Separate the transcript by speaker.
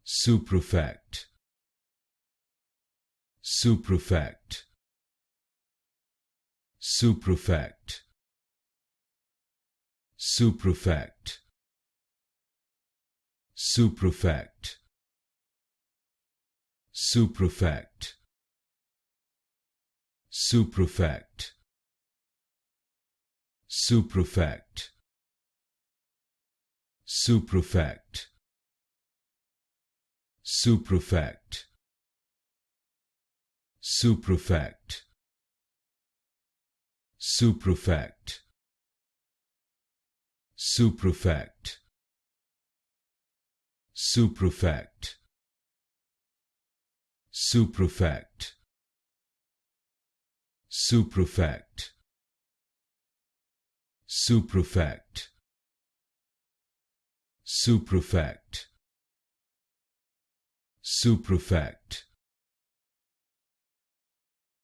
Speaker 1: Suprefact, Suprefact, Suprefact, Suprefact, Suprefact, Suprefact, Suprefact, Suprefact, Suprefact, Suprefact, Suprefact, Suprefact, Suprefact, Suprefact, Suprefact, Suprefact, Suprefact, Suprefact, Suprefact,